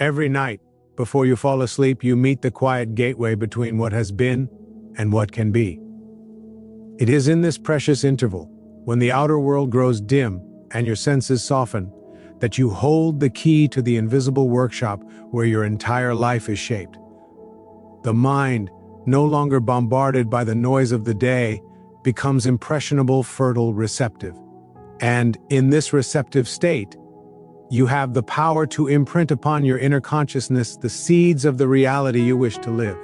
Every night, before you fall asleep, you meet the quiet gateway between what has been and what can be. It is in this precious interval, when the outer world grows dim and your senses soften, that you hold the key to the invisible workshop where your entire life is shaped. The mind, no longer bombarded by the noise of the day, becomes impressionable, fertile, receptive. And in this receptive state, you have the power to imprint upon your inner consciousness the seeds of the reality you wish to live.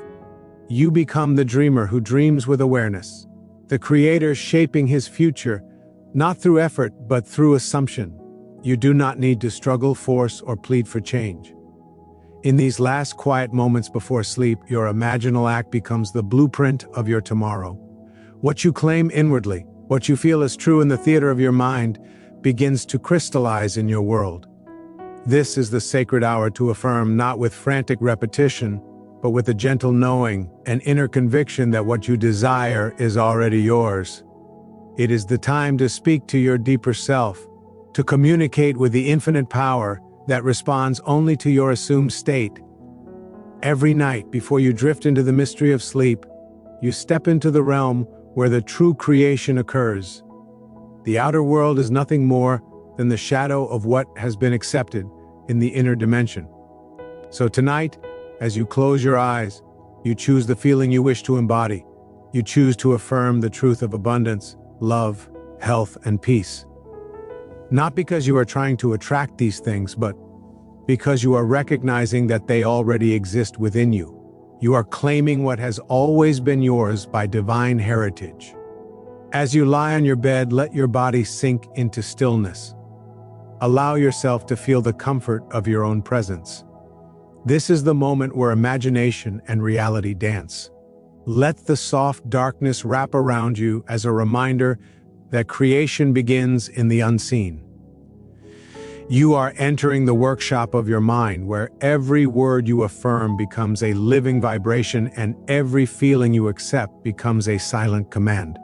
You become the dreamer who dreams with awareness, the creator shaping his future, not through effort, but through assumption. You do not need to struggle, force, or plead for change. In these last quiet moments before sleep, your imaginal act becomes the blueprint of your tomorrow. What you claim inwardly, what you feel is true in the theater of your mind, begins to crystallize in your world. This is the sacred hour to affirm, not with frantic repetition, but with a gentle knowing, an inner conviction that what you desire is already yours. It is the time to speak to your deeper self, to communicate with the infinite power that responds only to your assumed state. Every night, before you drift into the mystery of sleep, you step into the realm where the true creation occurs. The outer world is nothing more than the shadow of what has been accepted in the inner dimension. So tonight, as you close your eyes, you choose the feeling you wish to embody. You choose to affirm the truth of abundance, love, health, and peace. Not because you are trying to attract these things, but because you are recognizing that they already exist within you. You are claiming what has always been yours by divine heritage. As you lie on your bed, let your body sink into stillness. Allow yourself to feel the comfort of your own presence. This is the moment where imagination and reality dance. Let the soft darkness wrap around you as a reminder that creation begins in the unseen. You are entering the workshop of your mind, where every word you affirm becomes a living vibration and every feeling you accept becomes a silent command.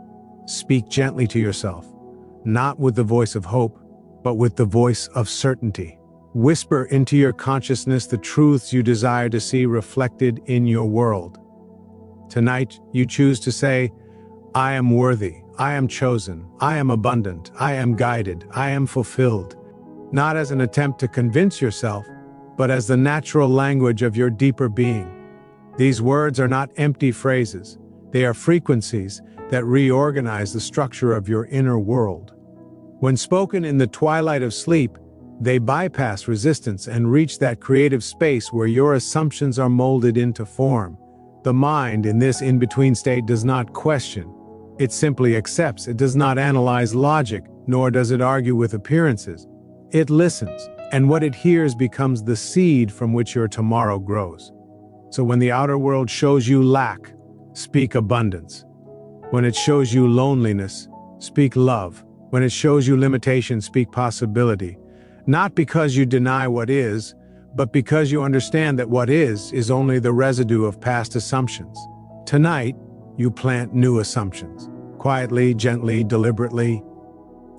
Speak gently to yourself, not with the voice of hope, but with the voice of certainty. Whisper into your consciousness the truths you desire to see reflected in your world. Tonight, you choose to say, I am worthy, I am chosen, I am abundant, I am guided, I am fulfilled. Not as an attempt to convince yourself, but as the natural language of your deeper being. These words are not empty phrases. They are frequencies that reorganize the structure of your inner world. When spoken in the twilight of sleep, they bypass resistance and reach that creative space where your assumptions are molded into form. The mind, in this in-between state, does not question. It simply accepts. It does not analyze logic, nor does it argue with appearances. It listens, and what it hears becomes the seed from which your tomorrow grows. So when the outer world shows you lack, speak abundance. When it shows you loneliness, speak love. When it shows you limitation, speak possibility. Not because you deny what is, but because you understand that what is only the residue of past assumptions. Tonight, you plant new assumptions. Quietly, gently, deliberately.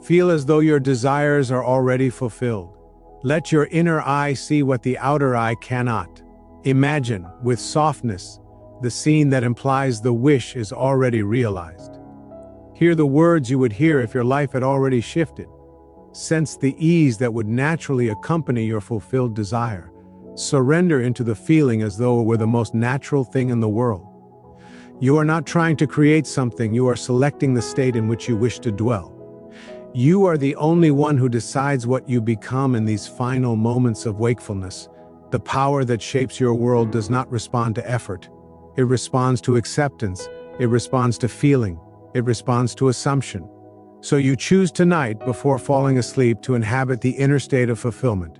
Feel as though your desires are already fulfilled. Let your inner eye see what the outer eye cannot. Imagine, with softness, the scene that implies the wish is already realized. Hear the words you would hear if your life had already shifted. Sense the ease that would naturally accompany your fulfilled desire. Surrender into the feeling as though it were the most natural thing in the world. You are not trying to create something, you are selecting the state in which you wish to dwell. You are the only one who decides what you become in these final moments of wakefulness. The power that shapes your world does not respond to effort. It responds to acceptance. It responds to feeling. It responds to assumption. So you choose tonight, before falling asleep, to inhabit the inner state of fulfillment.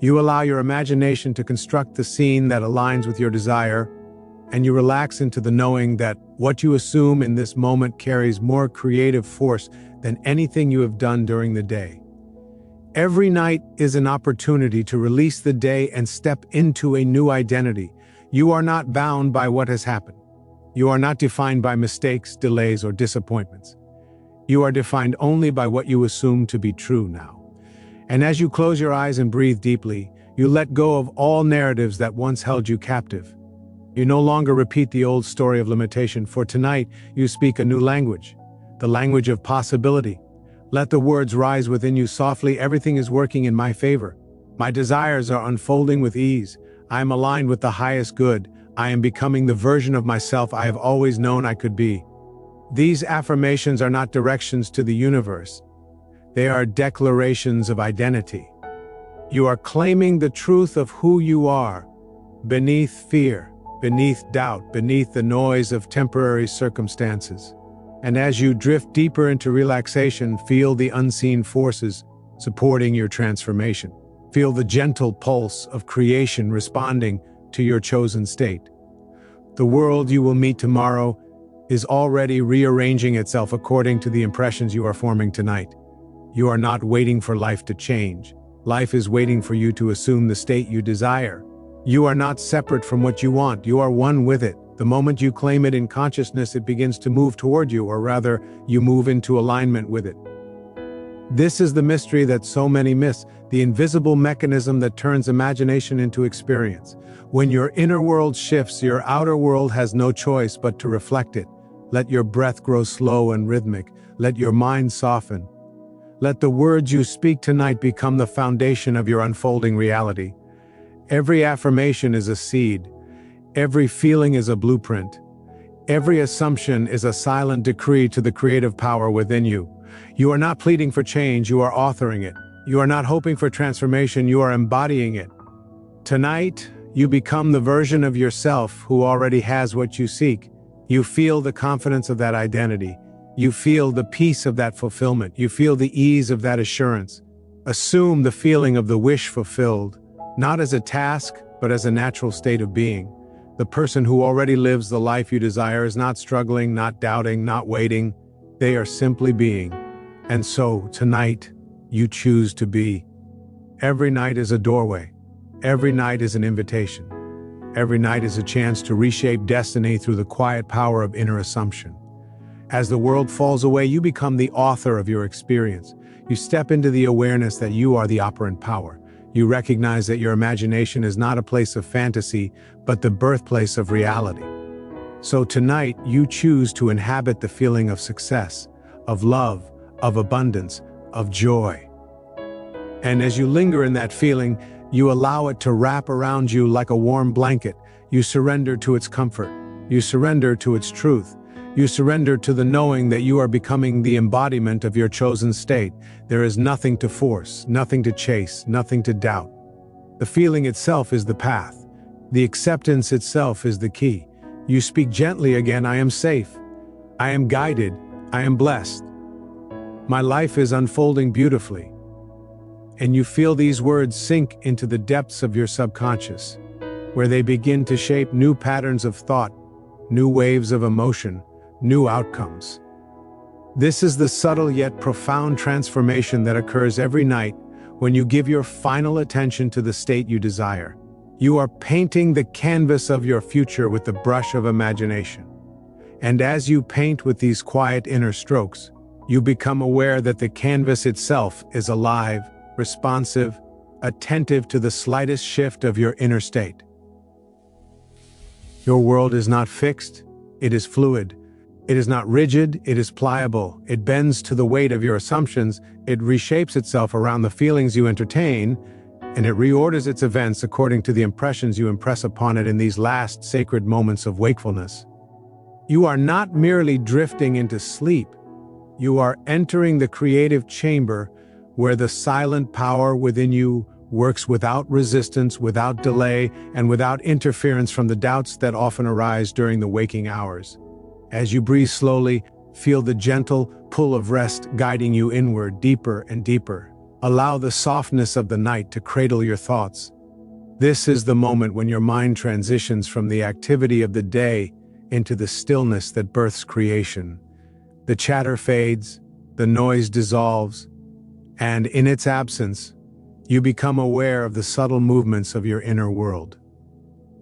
You allow your imagination to construct the scene that aligns with your desire, and you relax into the knowing that what you assume in this moment carries more creative force than anything you have done during the day. Every night is an opportunity to release the day and step into a new identity. You are not bound by what has happened. You are not defined by mistakes, delays, or disappointments. You are defined only by what you assume to be true now. And as you close your eyes and breathe deeply, You let go of all narratives that once held you captive. You no longer repeat the old story of limitation, for tonight you speak a new language, the language of possibility. Let the words rise within you softly. Everything is working in my favor. My desires are unfolding with ease. I am aligned with the highest good. I am becoming the version of myself I have always known I could be. These affirmations are not directions to the universe. They are declarations of identity. You are claiming the truth of who you are, beneath fear, beneath doubt, beneath the noise of temporary circumstances. And as you drift deeper into relaxation, feel the unseen forces supporting your transformation. Feel the gentle pulse of creation responding to your chosen state. The world you will meet tomorrow is already rearranging itself according to the impressions you are forming tonight. You are not waiting for life to change. Life is waiting for you to assume the state you desire. You are not separate from what you want. You are one with it. The moment you claim it in consciousness, it begins to move toward you, or rather, you move into alignment with it. This is the mystery that so many miss, the invisible mechanism that turns imagination into experience. When your inner world shifts, your outer world has no choice but to reflect it. Let your breath grow slow and rhythmic. Let your mind soften. Let the words you speak tonight become the foundation of your unfolding reality. Every affirmation is a seed. Every feeling is a blueprint. Every assumption is a silent decree to the creative power within you. You are not pleading for change, you are authoring it. You are not hoping for transformation, you are embodying it. Tonight, you become the version of yourself who already has what you seek. You feel the confidence of that identity. You feel the peace of that fulfillment. You feel the ease of that assurance. Assume the feeling of the wish fulfilled, not as a task, but as a natural state of being. The person who already lives the life you desire is not struggling, not doubting, not waiting. They are simply being. And so, tonight, you choose to be. Every night is a doorway. Every night is an invitation. Every night is a chance to reshape destiny through the quiet power of inner assumption. As the world falls away, you become the author of your experience. You step into the awareness that you are the operant power. You recognize that your imagination is not a place of fantasy, but the birthplace of reality. So tonight, you choose to inhabit the feeling of success, of love, of abundance, of joy. And as you linger in that feeling, you allow it to wrap around you like a warm blanket. You surrender to its comfort. You surrender to its truth. You surrender to the knowing that you are becoming the embodiment of your chosen state. There is nothing to force, nothing to chase, nothing to doubt. The feeling itself is the path. The acceptance itself is the key. You speak gently again, I am safe. I am guided. I am blessed. My life is unfolding beautifully. And you feel these words sink into the depths of your subconscious, where they begin to shape new patterns of thought, new waves of emotion, new outcomes. This is the subtle yet profound transformation that occurs every night when you give your final attention to the state you desire. You are painting the canvas of your future with the brush of imagination. And as you paint with these quiet inner strokes, you become aware that the canvas itself is alive, responsive, attentive to the slightest shift of your inner state. Your world is not fixed, it is fluid. It is not rigid, it is pliable. It bends to the weight of your assumptions, it reshapes itself around the feelings you entertain, and it reorders its events according to the impressions you impress upon it in these last sacred moments of wakefulness. You are not merely drifting into sleep. You are entering the creative chamber where the silent power within you works without resistance, without delay, and without interference from the doubts that often arise during the waking hours. As you breathe slowly, feel the gentle pull of rest guiding you inward, deeper and deeper. Allow the softness of the night to cradle your thoughts. This is the moment when your mind transitions from the activity of the day into the stillness that births creation. The chatter fades, the noise dissolves, and in its absence, you become aware of the subtle movements of your inner world.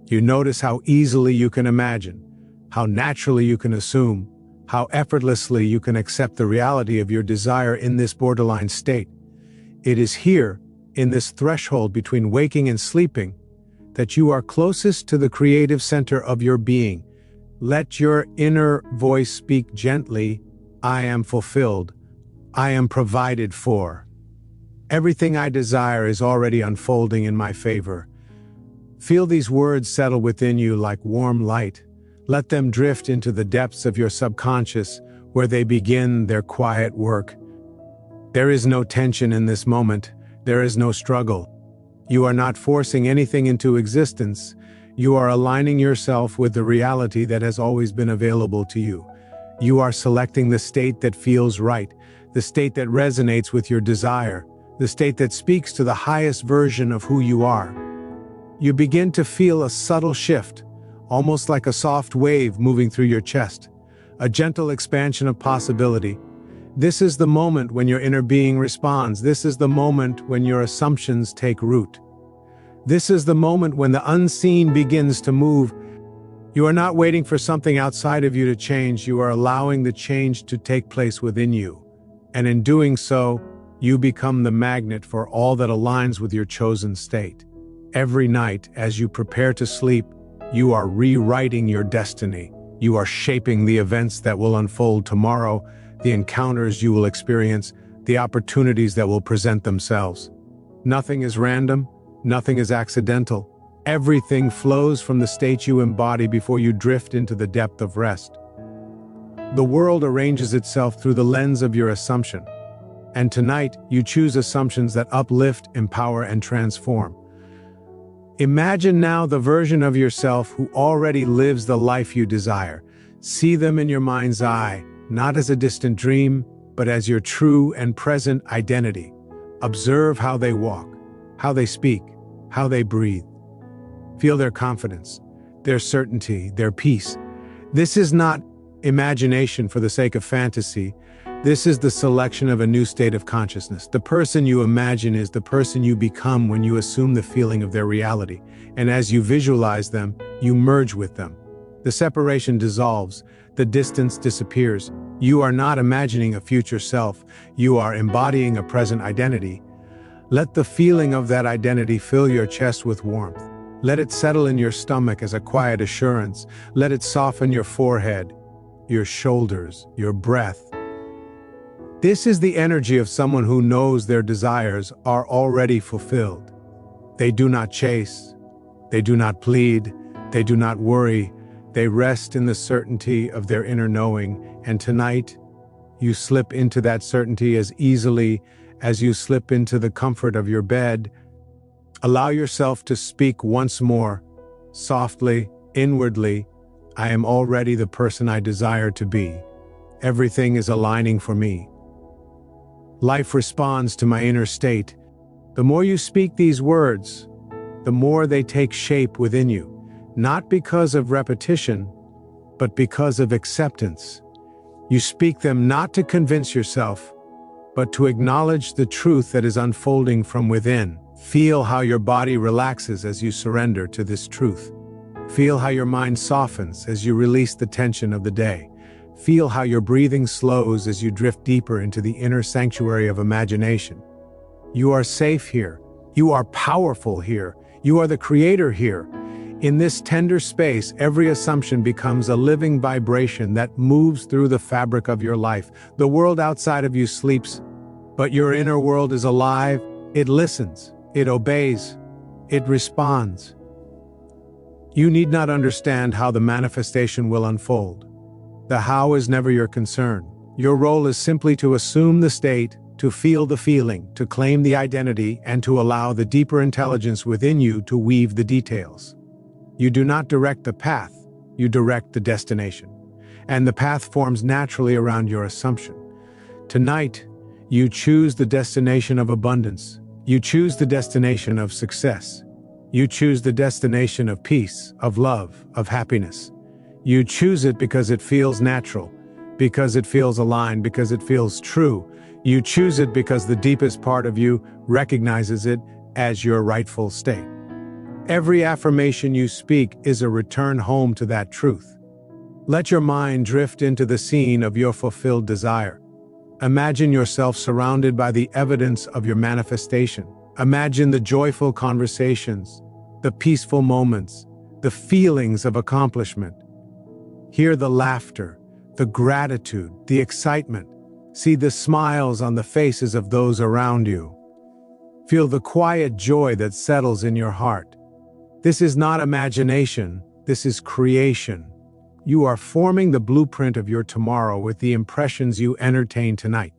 You notice how easily you can imagine, how naturally you can assume, how effortlessly you can accept the reality of your desire in this borderline state. It is here, in this threshold between waking and sleeping, that you are closest to the creative center of your being. Let your inner voice speak gently. I am fulfilled. I am provided for. Everything I desire is already unfolding in my favor. Feel these words settle within you like warm light. Let them drift into the depths of your subconscious, where they begin their quiet work. There is no tension in this moment. There is no struggle. You are not forcing anything into existence. You are aligning yourself with the reality that has always been available to you. You are selecting the state that feels right, the state that resonates with your desire, the state that speaks to the highest version of who you are. You begin to feel a subtle shift, almost like a soft wave moving through your chest, a gentle expansion of possibility. This is the moment when your inner being responds. This is the moment when your assumptions take root. This is the moment when the unseen begins to move. You are not waiting for something outside of you to change. You are allowing the change to take place within you. And in doing so, you become the magnet for all that aligns with your chosen state. Every night, as you prepare to sleep, you are rewriting your destiny. You are shaping the events that will unfold tomorrow, the encounters you will experience, the opportunities that will present themselves. Nothing is random, nothing is accidental. Everything flows from the state you embody before you drift into the depth of rest. The world arranges itself through the lens of your assumption. And tonight, you choose assumptions that uplift, empower, and transform. Imagine now the version of yourself who already lives the life you desire. See them in your mind's eye, not as a distant dream, but as your true and present identity. Observe how they walk, how they speak, how they breathe. Feel their confidence, their certainty, their peace. This is not imagination for the sake of fantasy. This is the selection of a new state of consciousness. The person you imagine is the person you become when you assume the feeling of their reality. And as you visualize them, you merge with them. The separation dissolves, the distance disappears. You are not imagining a future self. You are embodying a present identity. Let the feeling of that identity fill your chest with warmth. Let it settle in your stomach as a quiet assurance. Let it soften your forehead, your shoulders, your breath. This is the energy of someone who knows their desires are already fulfilled. They do not chase, they do not plead, they do not worry. They rest in the certainty of their inner knowing, and tonight, you slip into that certainty as easily as you slip into the comfort of your bed. Allow yourself to speak once more, softly, inwardly. I am already the person I desire to be. Everything is aligning for me. Life responds to my inner state. The more you speak these words, the more they take shape within you, not because of repetition, but because of acceptance. You speak them not to convince yourself, but to acknowledge the truth that is unfolding from within. Feel how your body relaxes as you surrender to this truth. Feel how your mind softens as you release the tension of the day. Feel how your breathing slows as you drift deeper into the inner sanctuary of imagination. You are safe here. You are powerful here. You are the creator here. In this tender space, every assumption becomes a living vibration that moves through the fabric of your life. The world outside of you sleeps, but your inner world is alive. It listens, it obeys, it responds. You need not understand how the manifestation will unfold. The how is never your concern. Your role is simply to assume the state, to feel the feeling, to claim the identity, and to allow the deeper intelligence within you to weave the details. You do not direct the path, you direct the destination. And the path forms naturally around your assumption. Tonight, you choose the destination of abundance. You choose the destination of success. You choose the destination of peace, of love, of happiness. You choose it because it feels natural, because it feels aligned, because it feels true. You choose it because the deepest part of you recognizes it as your rightful state. Every affirmation you speak is a return home to that truth. Let your mind drift into the scene of your fulfilled desire. Imagine yourself surrounded by the evidence of your manifestation. Imagine the joyful conversations, the peaceful moments, the feelings of accomplishment. Hear the laughter, the gratitude, the excitement. See the smiles on the faces of those around you. Feel the quiet joy that settles in your heart. This is not imagination, this is creation. You are forming the blueprint of your tomorrow with the impressions you entertain tonight.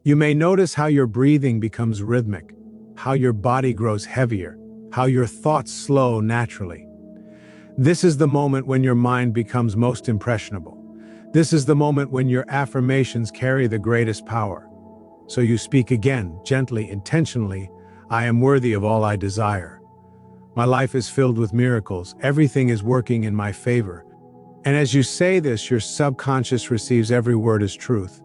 You may notice how your breathing becomes rhythmic, how your body grows heavier, how your thoughts slow naturally. This is the moment when your mind becomes most impressionable. This is the moment when your affirmations carry the greatest power. So you speak again, gently, intentionally, I am worthy of all I desire. My life is filled with miracles. Everything is working in my favor. And as you say this, your subconscious receives every word as truth.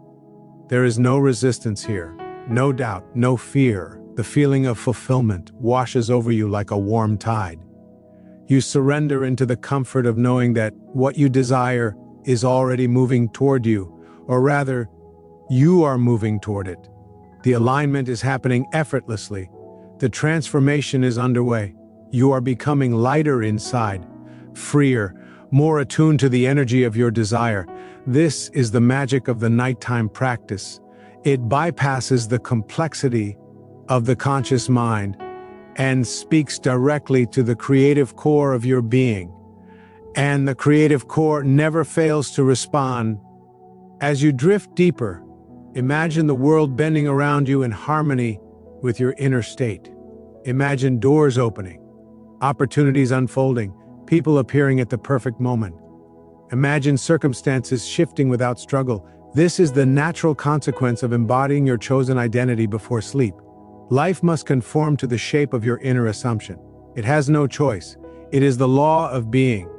There is no resistance here, no doubt, no fear. The feeling of fulfillment washes over you like a warm tide. You surrender into the comfort of knowing that what you desire is already moving toward you, or rather, you are moving toward it. The alignment is happening effortlessly. The transformation is underway. You are becoming lighter inside, freer, more attuned to the energy of your desire. This is the magic of the nighttime practice. It bypasses the complexity of the conscious mind and speaks directly to the creative core of your being. And the creative core never fails to respond. As you drift deeper, imagine the world bending around you in harmony with your inner state. Imagine doors opening, opportunities unfolding, people appearing at the perfect moment. Imagine circumstances shifting without struggle. This is the natural consequence of embodying your chosen identity before sleep. Life must conform to the shape of your inner assumption. It has no choice. It is the law of being.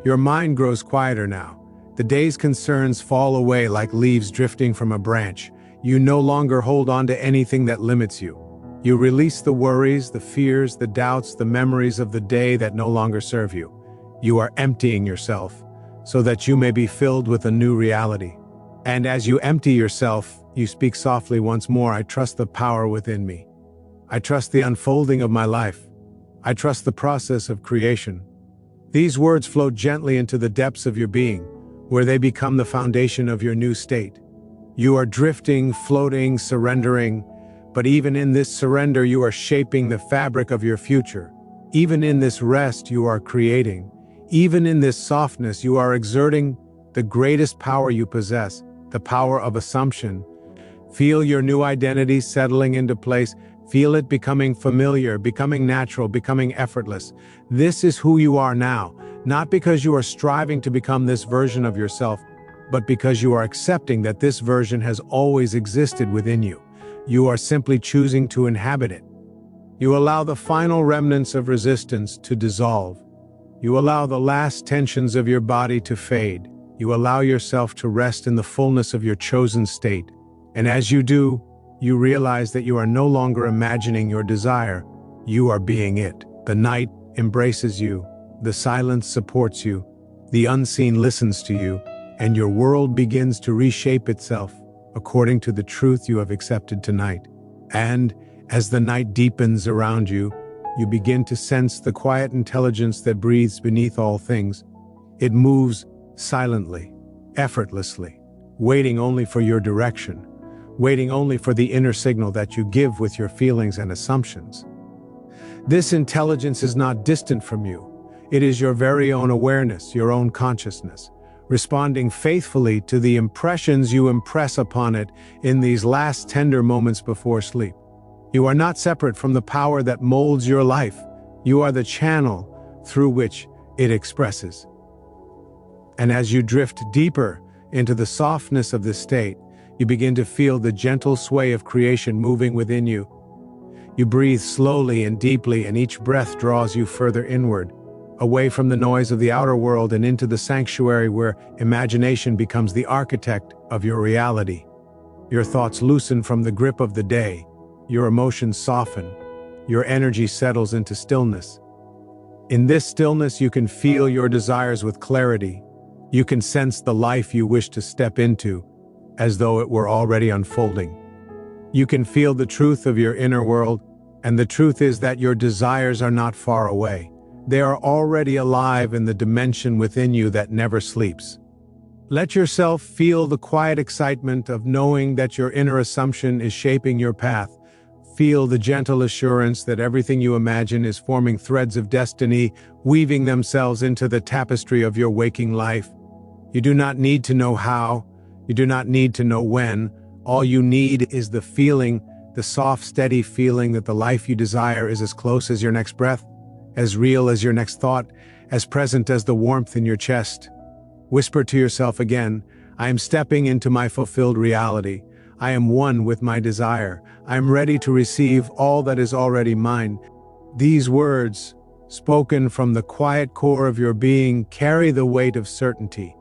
Your mind grows quieter now. The day's concerns fall away like leaves drifting from a branch. You no longer hold on to anything that limits you. You release the worries, the fears, the doubts, the memories of the day that no longer serve you. You are emptying yourself so that you may be filled with a new reality. And as you empty yourself, you speak softly once more, I trust the power within me. I trust the unfolding of my life. I trust the process of creation. These words flow gently into the depths of your being, where they become the foundation of your new state. You are drifting, floating, surrendering, but even in this surrender, you are shaping the fabric of your future. Even in this rest, you are creating. Even in this softness, you are exerting the greatest power you possess, the power of assumption. Feel your new identity settling into place. Feel it becoming familiar, becoming natural, becoming effortless. This is who you are now, not because you are striving to become this version of yourself, but because you are accepting that this version has always existed within you. You are simply choosing to inhabit it. You allow the final remnants of resistance to dissolve. You allow the last tensions of your body to fade. You allow yourself to rest in the fullness of your chosen state. And as you do, you realize that you are no longer imagining your desire, you are being it. The night embraces you, the silence supports you, the unseen listens to you, and your world begins to reshape itself according to the truth you have accepted tonight. And as the night deepens around you, you begin to sense the quiet intelligence that breathes beneath all things. It moves silently, effortlessly, waiting only for your direction, waiting only for the inner signal that you give with your feelings and assumptions. This intelligence is not distant from you. It is your very own awareness, your own consciousness, responding faithfully to the impressions you impress upon it in these last tender moments before sleep. You are not separate from the power that molds your life. You are the channel through which it expresses. And as you drift deeper into the softness of this state, you begin to feel the gentle sway of creation moving within you. You breathe slowly and deeply, and each breath draws you further inward, away from the noise of the outer world and into the sanctuary where imagination becomes the architect of your reality. Your thoughts loosen from the grip of the day. Your emotions soften. Your energy settles into stillness. In this stillness, you can feel your desires with clarity. You can sense the life you wish to step into, as though it were already unfolding. You can feel the truth of your inner world, And the truth is that your desires are not far away. They are already alive in the dimension within you that never sleeps. Let yourself feel the quiet excitement of knowing that your inner assumption is shaping your path. Feel the gentle assurance that everything you imagine is forming threads of destiny, weaving themselves into the tapestry of your waking life. You do not need to know how. You do not need to know when. All you need is the feeling, the soft, steady feeling that the life you desire is as close as your next breath, as real as your next thought, as present as the warmth in your chest. Whisper to yourself again, I am stepping into my fulfilled reality. I am one with my desire. I am ready to receive all that is already mine. These words, spoken from the quiet core of your being, carry the weight of certainty.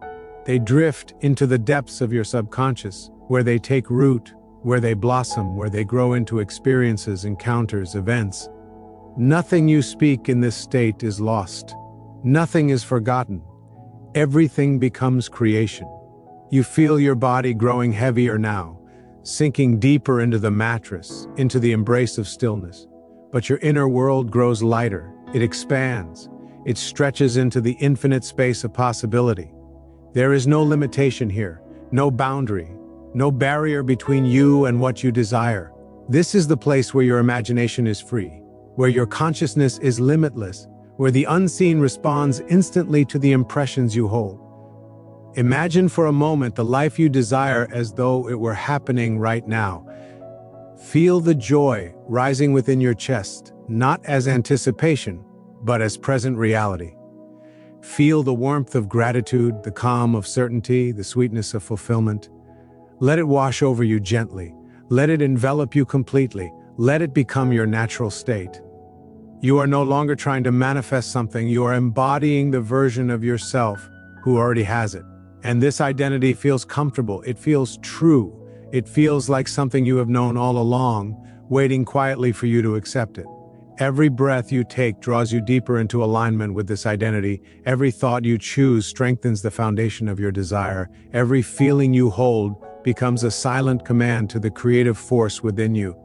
They drift into the depths of your subconscious, where they take root, where they blossom, where they grow into experiences, encounters, events. Nothing you speak in this state is lost. Nothing is forgotten. Everything becomes creation. You feel your body growing heavier now, sinking deeper into the mattress, into the embrace of stillness. But your inner world grows lighter. It expands. It stretches into the infinite space of possibility. There is no limitation here, no boundary, no barrier between you and what you desire. This is the place where your imagination is free, where your consciousness is limitless, where the unseen responds instantly to the impressions you hold. Imagine for a moment the life you desire as though it were happening right now. Feel the joy rising within your chest, not as anticipation, but as present reality. Feel the warmth of gratitude, the calm of certainty, the sweetness of fulfillment. Let it wash over you gently. Let it envelop you completely. Let it become your natural state. You are no longer trying to manifest something. You are embodying the version of yourself who already has it. And this identity feels comfortable. It feels true. It feels like something you have known all along, waiting quietly for you to accept it. Every breath you take draws you deeper into alignment with this identity. Every thought you choose strengthens the foundation of your desire. Every feeling you hold becomes a silent command to the creative force within you.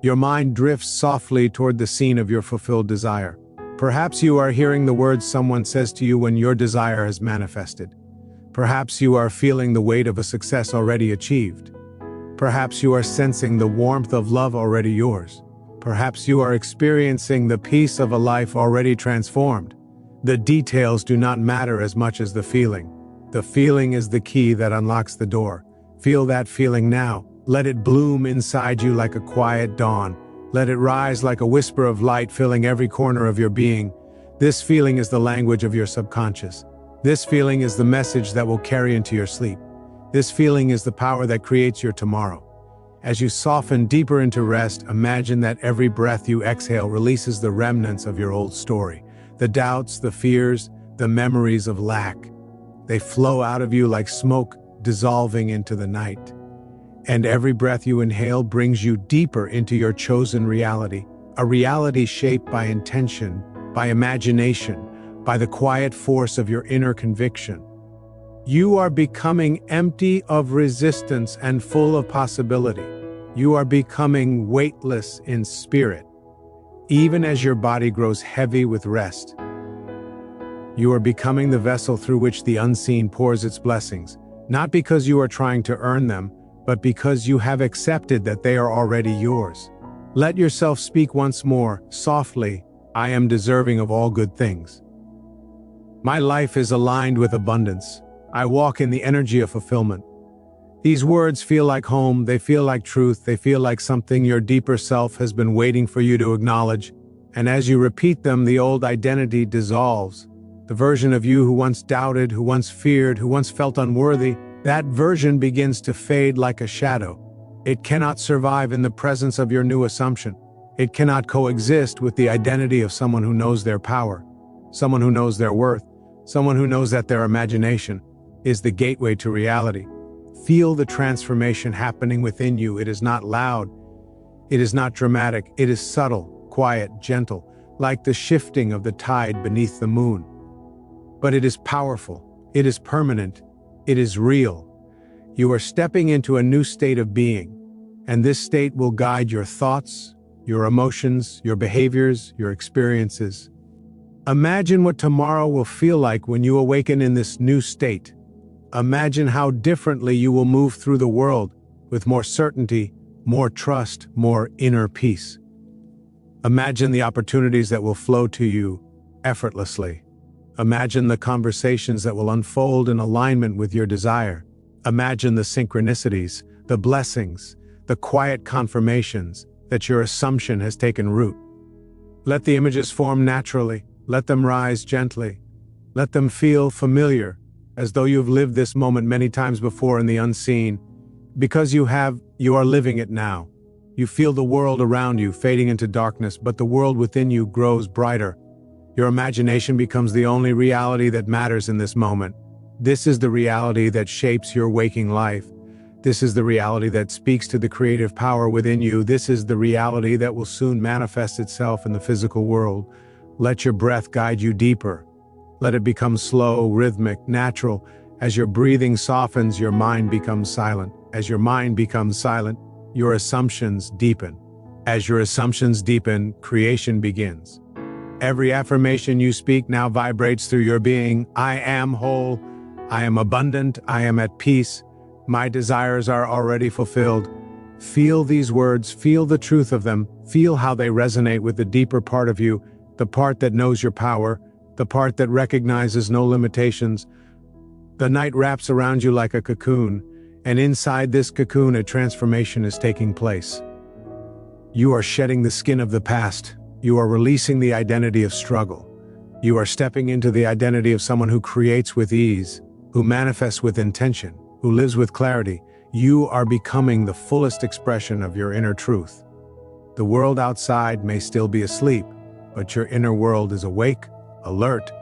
Your mind drifts softly toward the scene of your fulfilled desire. Perhaps you are hearing the words someone says to you when your desire has manifested. Perhaps you are feeling the weight of a success already achieved. Perhaps you are sensing the warmth of love already yours. Perhaps you are experiencing the peace of a life already transformed. The details do not matter as much as the feeling. The feeling is the key that unlocks the door. Feel that feeling now. Let it bloom inside you like a quiet dawn. Let it rise like a whisper of light filling every corner of your being. This feeling is the language of your subconscious. This feeling is the message that will carry into your sleep. This feeling is the power that creates your tomorrow. As you soften deeper into rest, imagine that every breath you exhale releases the remnants of your old story. The doubts, the fears, the memories of lack. They flow out of you like smoke dissolving into the night. And every breath you inhale brings you deeper into your chosen reality, a reality shaped by intention, by imagination, by the quiet force of your inner conviction. You are becoming empty of resistance and full of possibility. You are becoming weightless in spirit, even as your body grows heavy with rest. You are becoming the vessel through which the unseen pours its blessings, not because you are trying to earn them, but because you have accepted that they are already yours. Let yourself speak once more, softly, I am deserving of all good things. My life is aligned with abundance. I walk in the energy of fulfillment. These words feel like home, they feel like truth, they feel like something your deeper self has been waiting for you to acknowledge. And as you repeat them, the old identity dissolves. The version of you who once doubted, who once feared, who once felt unworthy, that version begins to fade like a shadow. It cannot survive in the presence of your new assumption. It cannot coexist with the identity of someone who knows their power, someone who knows their worth, someone who knows that their imagination is the gateway to reality. Feel the transformation happening within you. It is not loud. It is not dramatic. It is subtle, quiet, gentle, like the shifting of the tide beneath the moon. But it is powerful. It is permanent. It is real. You are stepping into a new state of being, and this state will guide your thoughts, your emotions, your behaviors, your experiences. Imagine what tomorrow will feel like when you awaken in this new state. Imagine how differently you will move through the world, with more certainty, more trust, more inner peace. Imagine the opportunities that will flow to you effortlessly. Imagine the conversations that will unfold in alignment with your desire. Imagine the synchronicities, the blessings, the quiet confirmations that your assumption has taken root. Let the images form naturally. Let them rise gently. Let them feel familiar, as though you've lived this moment many times before in the unseen. Because you are living it now. You feel the world around you fading into darkness, but the world within you grows brighter. Your imagination becomes the only reality that matters in this moment. This is the reality that shapes your waking life. This is the reality that speaks to the creative power within you. This is the reality that will soon manifest itself in the physical world. Let your breath guide you deeper. Let it become slow, rhythmic, natural. As your breathing softens, your mind becomes silent. As your mind becomes silent, your assumptions deepen. As your assumptions deepen, creation begins. Every affirmation you speak now vibrates through your being. I am whole. I am abundant. I am at peace. My desires are already fulfilled. Feel these words. Feel the truth of them. Feel how they resonate with the deeper part of you, the part that knows your power, the part that recognizes no limitations. The night wraps around you like a cocoon, and inside this cocoon a transformation is taking place. You are shedding the skin of the past. You are releasing the identity of struggle. You are stepping into the identity of someone who creates with ease, who manifests with intention, who lives with clarity. You are becoming the fullest expression of your inner truth. The world outside may still be asleep, but your inner world is awake, alert,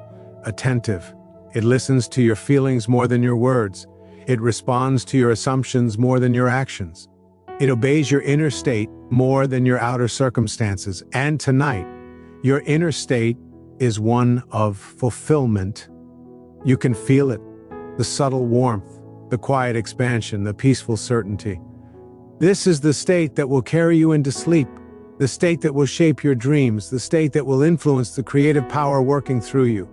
attentive. It listens to your feelings more than your words. It responds to your assumptions more than your actions. It obeys your inner state more than your outer circumstances. And tonight, your inner state is one of fulfillment. You can feel it, the subtle warmth, the quiet expansion, the peaceful certainty. This is the state that will carry you into sleep, the state that will shape your dreams, the state that will influence the creative power working through you.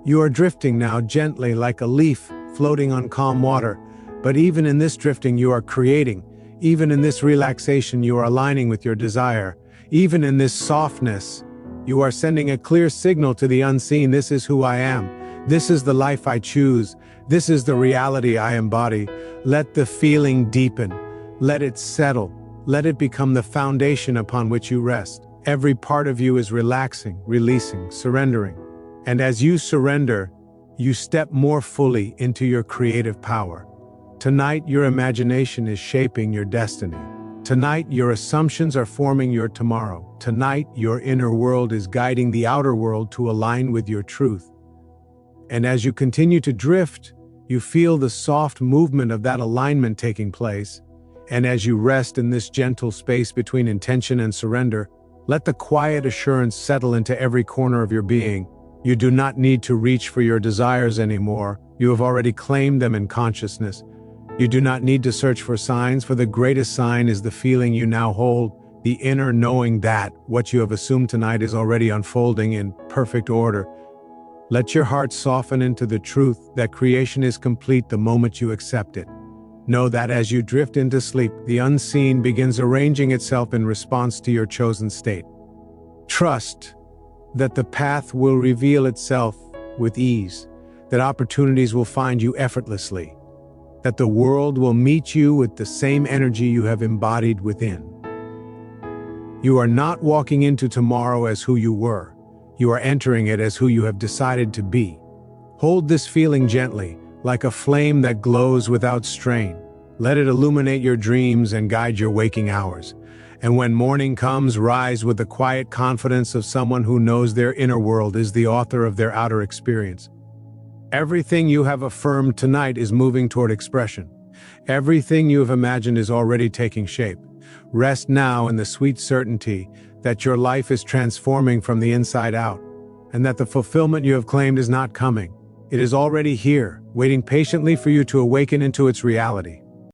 You are drifting now gently like a leaf floating on calm water, but even in this drifting you are creating. Even in this relaxation you are aligning with your desire. Even in this softness, you are sending a clear signal to the unseen. This is who I am. This is the life I choose. This is the reality I embody. Let the feeling deepen. Let it settle. Let it become the foundation upon which you rest. Every part of you is relaxing, releasing, surrendering. And as you surrender, you step more fully into your creative power. Tonight, your imagination is shaping your destiny. Tonight, your assumptions are forming your tomorrow. Tonight, your inner world is guiding the outer world to align with your truth. And as you continue to drift, you feel the soft movement of that alignment taking place. And as you rest in this gentle space between intention and surrender, let the quiet assurance settle into every corner of your being. You do not need to reach for your desires anymore. You have already claimed them in consciousness. You do not need to search for signs, for the greatest sign is the feeling you now hold, the inner knowing that what you have assumed tonight is already unfolding in perfect order. Let your heart soften into the truth that creation is complete the moment you accept it. Know that as you drift into sleep, the unseen begins arranging itself in response to your chosen state. Trust that the path will reveal itself with ease, that opportunities will find you effortlessly, that the world will meet you with the same energy you have embodied within. You are not walking into tomorrow as who you were. You are entering it as who you have decided to be. Hold this feeling gently, like a flame that glows without strain. Let it illuminate your dreams and guide your waking hours. And when morning comes, rise with the quiet confidence of someone who knows their inner world is the author of their outer experience. Everything you have affirmed tonight is moving toward expression. Everything you have imagined is already taking shape. Rest now in the sweet certainty that your life is transforming from the inside out, and that the fulfillment you have claimed is not coming. It is already here, waiting patiently for you to awaken into its reality.